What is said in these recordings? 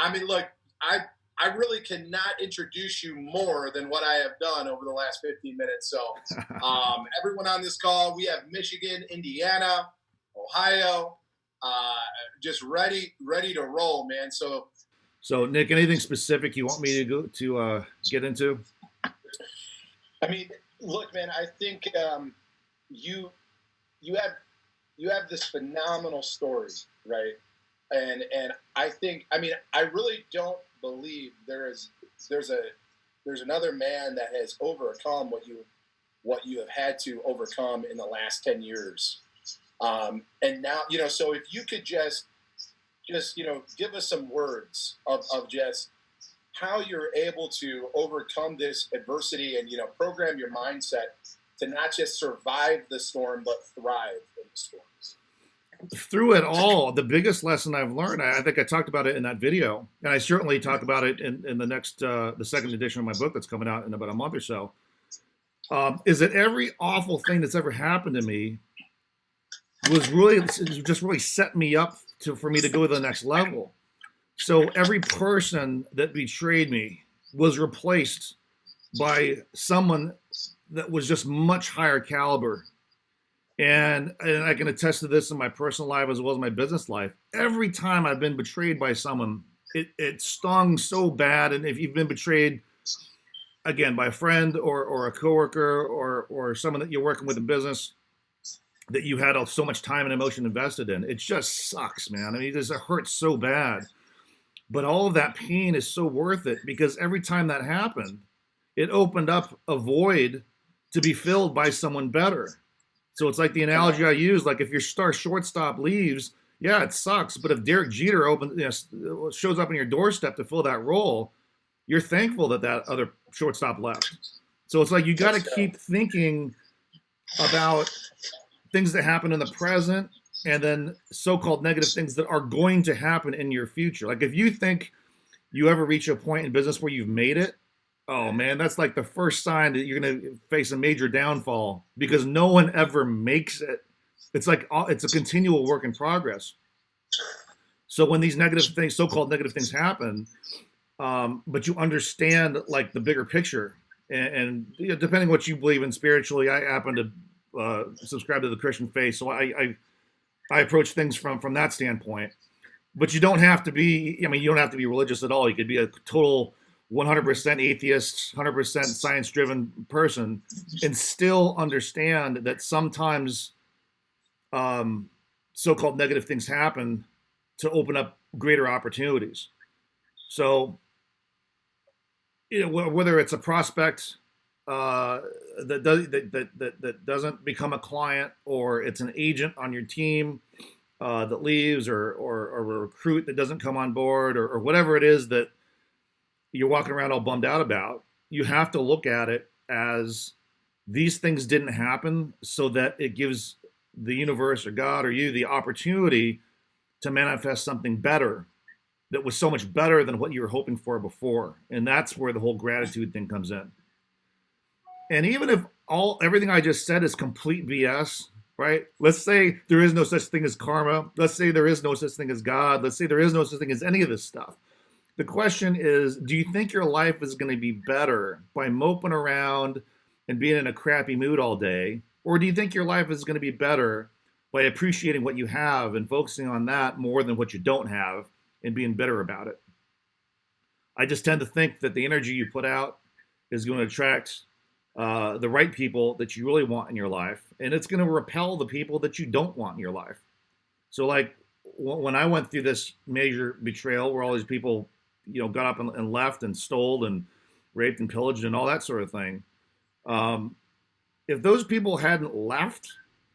I mean, look, I really cannot introduce you more than what I have done over the last 15 minutes. So, everyone on this call, we have Michigan, Indiana, Ohio, uh, just ready to roll, man. So, So, Nick, anything specific you want me to go to get into? I mean, look, man, I think you you have you have this phenomenal story, right? And I think, I mean, I really don't believe there's a there's another man that has overcome what you have had to overcome in the last 10 years. And now, so if you could just give us some words of just how you're able to overcome this adversity and program your mindset to not just survive the storm but thrive in the storms. Through it all, the biggest lesson I've learned, I think I talked about it in that video, and I certainly talk about it in the next, the second edition of my book that's coming out in about a month or so, is that every awful thing that's ever happened to me was really just really set me up for me to go to the next level. So every person that betrayed me was replaced by someone that was just much higher caliber. And I can attest to this in my personal life as well as my business life. Every time I've been betrayed by someone, it stung so bad. And if you've been betrayed again by a friend or a coworker or someone that you're working with in business that you had so much time and emotion invested in, it just sucks, man. I mean, it hurts so bad. But all of that pain is so worth it because every time that happened, it opened up a void to be filled by someone better. So it's like the analogy I use, like if your star shortstop leaves, yeah, it sucks. But if Derek Jeter shows up on your doorstep to fill that role, you're thankful that that other shortstop left. So it's like you got to keep thinking about things that happen in the present and then so-called negative things that are going to happen in your future. Like if you think you ever reach a point in business where you've made it, oh man, that's like the first sign that you're going to face a major downfall because no one ever makes it. It's like it's a continual work in progress. So when these negative things, so-called negative things happen, but you understand like the bigger picture, and depending what you believe in spiritually, I happen to subscribe to the Christian faith, so I approach things from that standpoint. But you don't have to be. I mean, you don't have to be religious at all. You could be a total 100% atheist, 100% science-driven person, and still understand that sometimes so-called negative things happen to open up greater opportunities. So, whether it's a prospect that doesn't become a client, or it's an agent on your team that leaves, or a recruit that doesn't come on board, or whatever it is that you're walking around all bummed out about, you have to look at it as these things didn't happen so that it gives the universe or God or you the opportunity to manifest something better that was so much better than what you were hoping for before. And that's where the whole gratitude thing comes in. And even if everything I just said is complete BS, right? Let's say there is no such thing as karma. Let's say there is no such thing as God. Let's say there is no such thing as any of this stuff. The question is, do you think your life is going to be better by moping around and being in a crappy mood all day? Or do you think your life is going to be better by appreciating what you have and focusing on that more than what you don't have and being bitter about it? I just tend to think that the energy you put out is going to attract the right people that you really want in your life, and it's going to repel the people that you don't want in your life. So, like when I went through this major betrayal, where all these people, got up and left and stole and raped and pillaged and all that sort of thing, if those people hadn't left,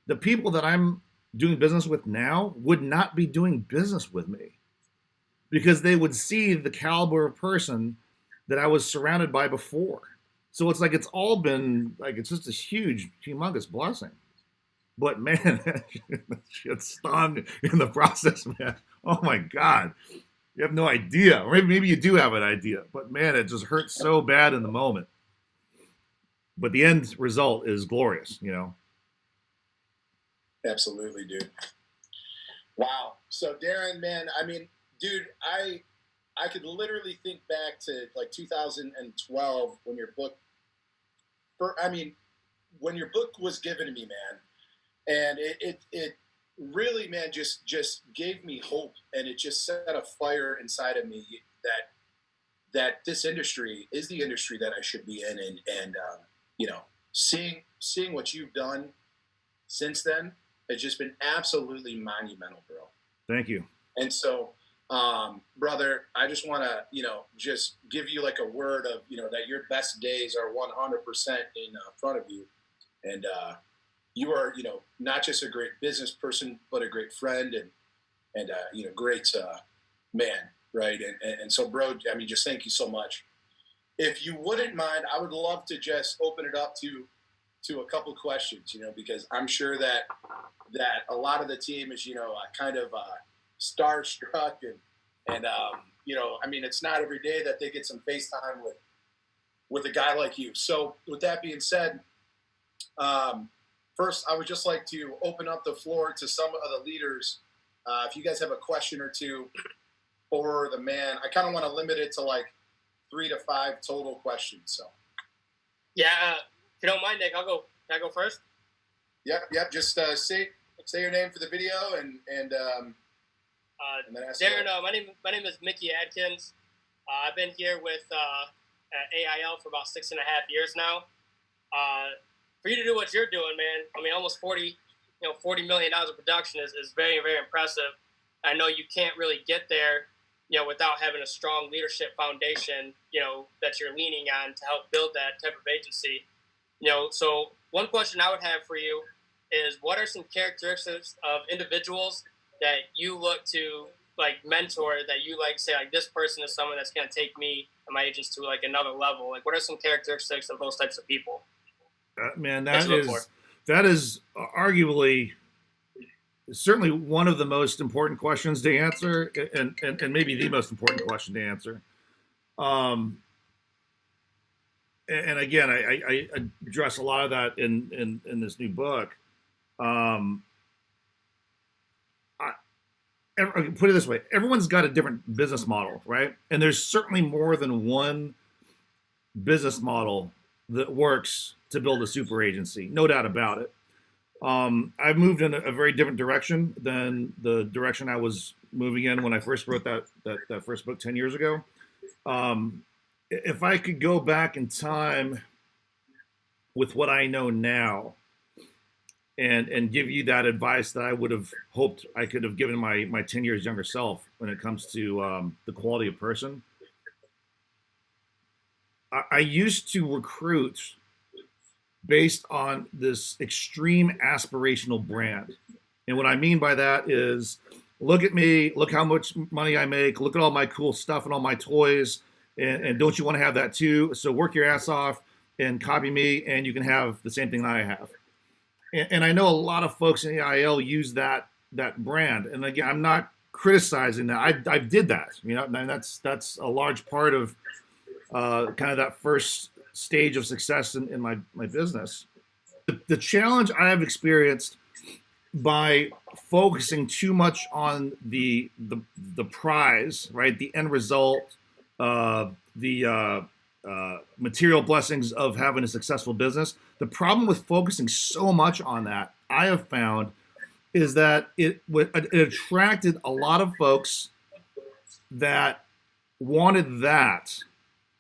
the people that I'm doing business with now would not be doing business with me because they would see the caliber of person that I was surrounded by before. So it's like it's all been like it's just a huge, humongous blessing. But man, that shit stung in the process, man. Oh my God. You have no idea. Or maybe you do have an idea. But man, it just hurts so bad in the moment. But the end result is glorious. Absolutely, dude. Wow. So Darren, man, I mean, dude, I could literally think back to like 2012 when your book, I mean, when your book was given to me, man, and it really, man, just gave me hope, and it just set a fire inside of me that this industry is the industry that I should be in, and you know, seeing what you've done since then has just been absolutely monumental, bro. Thank you. And so, brother, I just want to, just give you like a word of, that your best days are 100% in front of you. And you are, not just a great business person, but a great friend and great man, right? And so, bro, I mean, just thank you so much. If you wouldn't mind, I would love to just open it up to a couple of questions, because I'm sure that a lot of the team is, kind of starstruck and I mean, it's not every day that they get some FaceTime with a guy like you. So with that being said, first, I would just like to open up the floor to some of the leaders. If you guys have a question or two for the man, I kind of want to limit it to like 3 to 5 total questions. So, yeah, if you don't mind, Nick, Can I go first? Yep. Just say your name for the video and then ask Darren, my name is Mickey Adkins. I've been here with AIL for about 6.5 years now. For you to do what you're doing, man, I mean, almost $40 million of production is very, very impressive. I know you can't really get there, without having a strong leadership foundation, that you're leaning on to help build that type of agency. So one question I would have for you is, what are some characteristics of individuals that you look to like mentor, that you like say like, this person is someone that's going to take me and my agents to like another level? Like, what are some characteristics of those types of people? Man, that is arguably certainly one of the most important questions to answer, and maybe the most important question to answer. And again, I address a lot of that in this new book. Put it this way: everyone's got a different business model, right? And there's certainly more than one business model that works to build a super agency, no doubt about it. I've moved in a very different direction than the direction I was moving in when I first wrote that first book 10 years ago. If I could go back in time with what I know now and give you that advice that I would have hoped I could have given my 10 years younger self when it comes to the quality of person, I used to recruit based on this extreme aspirational brand. And what I mean by that is, look at me, look how much money I make, look at all my cool stuff and all my toys, and don't you want to have that too? So work your ass off and copy me, and you can have the same thing I have. And I know a lot of folks in AIL use that brand. And again, I'm not criticizing that. I did that, and that's a large part of kind of that first stage of success in my business. The challenge I have experienced by focusing too much on the prize, right, the end result, the material blessings of having a successful business. The problem with focusing so much on that, I have found, is that it attracted a lot of folks that wanted that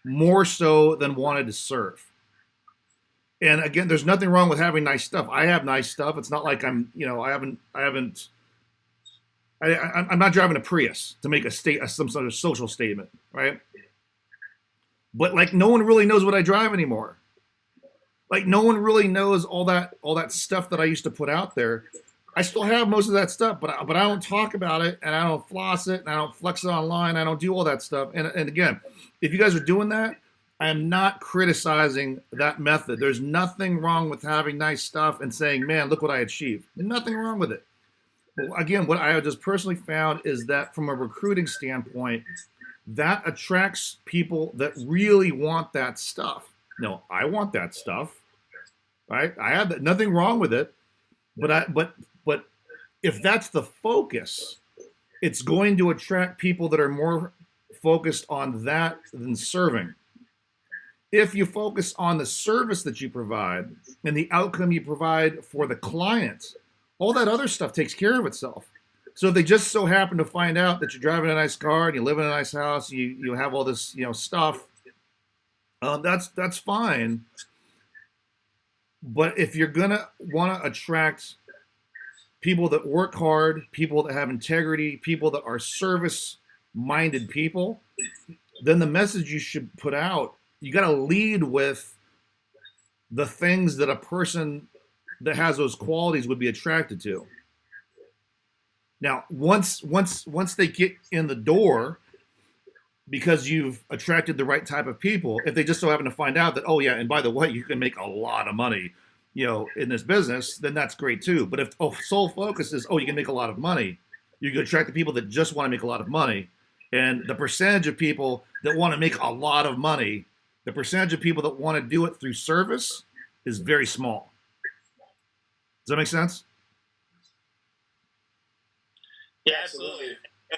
more so than wanted to serve. And again, there's nothing wrong with having nice stuff. I have nice stuff. It's not like I'm not driving a Prius to make some sort of social statement, right? But like, no one really knows what I drive anymore. Like, no one really knows all that stuff that I used to put out there. I still have most of that stuff, but I don't talk about it, and I don't floss it, and I don't flex it online. I don't do all that stuff. And again, if you guys are doing that, I am not criticizing that method. There's nothing wrong with having nice stuff and saying, man, look what I achieved. Nothing wrong with it. But again, what I have just personally found is that from a recruiting standpoint, that attracts people that really want that stuff. No, I want that stuff, right? I have that, nothing wrong with it. But if that's the focus, it's going to attract people that are more focused on that than serving. If you focus on the service that you provide and the outcome you provide for the client, all that other stuff takes care of itself. So if they just so happen to find out that you're driving a nice car and you live in a nice house, you have all this stuff, that's fine. But if you're gonna want to attract people that work hard, people that have integrity, people that are service-minded people, then the message you should put out, you got to lead with the things that a person that has those qualities would be attracted to. Now, once they get in the door, because you've attracted the right type of people, if they just so happen to find out that, oh yeah, and by the way, you can make a lot of money, in this business, then that's great too. But if sole focus is, oh, you can make a lot of money, you can attract the people that just want to make a lot of money. And the percentage of people that want to make a lot of money, the percentage of people that want to do it through service is very small. Does that make sense? Yeah, absolutely.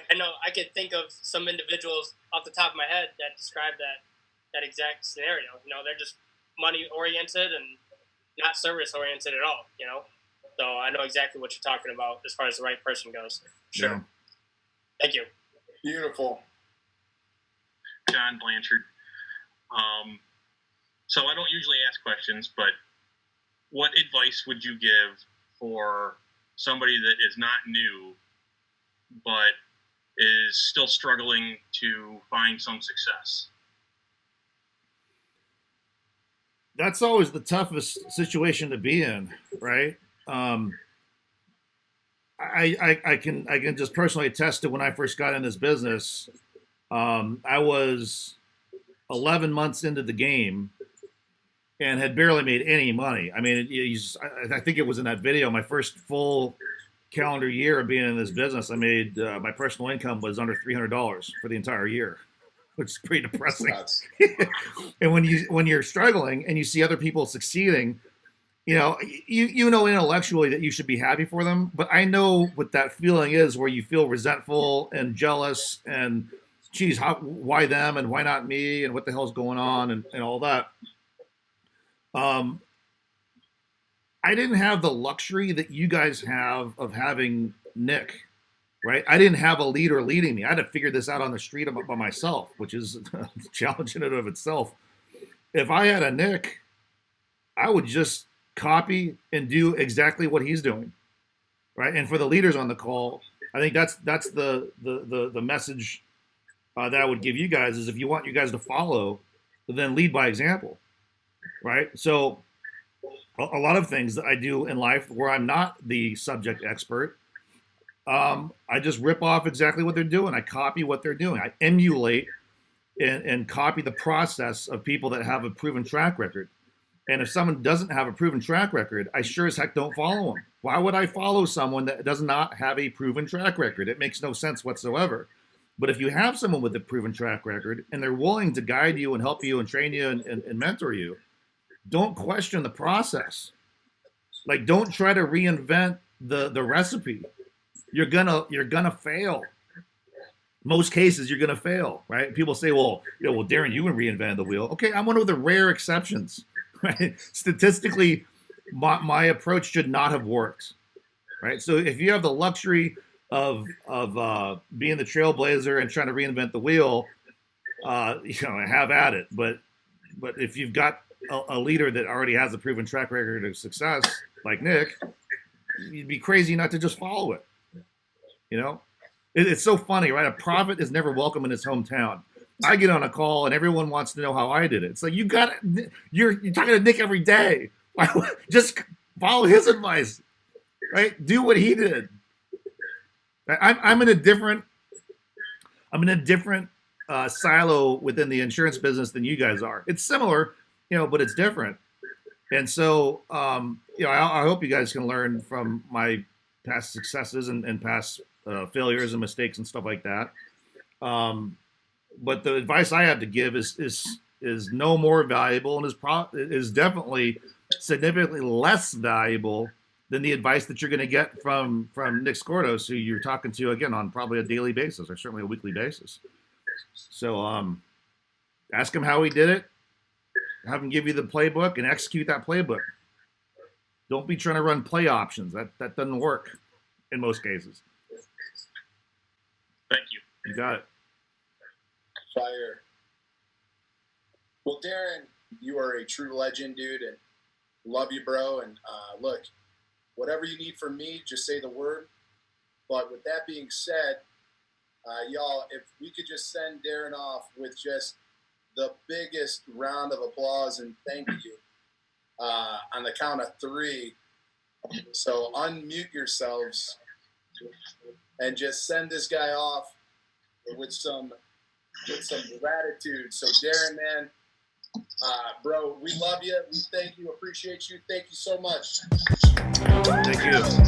I know I could think of some individuals off the top of my head that describe that exact scenario. They're just money oriented and not service oriented at all. So I know exactly what you're talking about as far as the right person goes. Sure. Yeah. Thank you. Beautiful. John Blanchard. So I don't usually ask questions, but what advice would you give for somebody that is not new, but is still struggling to find some success? That's always the toughest situation to be in, right? I can just personally attest to when I first got in this business. I was 11 months into the game and had barely made any money. I mean, I think it was in that video, my first full calendar year of being in this business, I made my personal income was under $300 for the entire year, which is pretty depressing. And when you're struggling and you see other people succeeding, you know intellectually that you should be happy for them, but I know what that feeling is, where you feel resentful and jealous and, geez, why them and why not me and what the hell's going on and all that. I didn't have the luxury that you guys have of having Nick, right? I didn't have a leader leading me. I had to figure this out on the street by myself, which is a challenge in and of itself. If I had a Nick, I would just copy and do exactly what he's doing, right? And for the leaders on the call, I think that's the message that I would give you guys is, if you want you guys to follow, then lead by example, right? So a lot of things that I do in life where I'm not the subject expert, I just rip off exactly what they're doing. I copy what they're doing. I emulate and copy the process of people that have a proven track record. And if someone doesn't have a proven track record, I sure as heck don't follow them. Why would I follow someone that does not have a proven track record? It makes no sense whatsoever. But if you have someone with a proven track record and they're willing to guide you and help you and train you and mentor you, don't question the process. Like, don't try to reinvent the recipe. You're gonna fail. Most cases, you're gonna fail, right? People say, well, Darren, you reinvented the wheel. Okay, I'm one of the rare exceptions, right? Statistically, my approach should not have worked, right? So if you have the luxury of being the trailblazer and trying to reinvent the wheel, have at it. But if you've got a leader that already has a proven track record of success, like Nick, you'd be crazy not to just follow it. It's so funny, right? A prophet is never welcome in his hometown. I get on a call and everyone wants to know how I did it. It's like, you're talking to Nick every day. Just follow his advice, right? Do what he did. I'm in a different silo within the insurance business than you guys are. It's similar, but it's different. And so, I hope you guys can learn from my past successes and past failures and mistakes and stuff like that. But the advice I have to give is no more valuable and is definitely significantly less valuable than the advice that you're going to get from Nick Skordos, who you're talking to again on probably a daily basis or certainly a weekly basis. So ask him how he did it. Have him give you the playbook and execute that playbook. Don't be trying to run play options. That doesn't work in most cases. Thank you. You got it. Fire. Well, Darren, you are a true legend, dude, and love you, bro. And look, whatever you need from me, just say the word. But with that being said, y'all, if we could just send Darren off with just the biggest round of applause and thank you on the count of 3. So unmute yourselves and just send this guy off with some gratitude. So Darren, man, bro, we love you. We thank you. Appreciate you. Thank you so much. Thank you.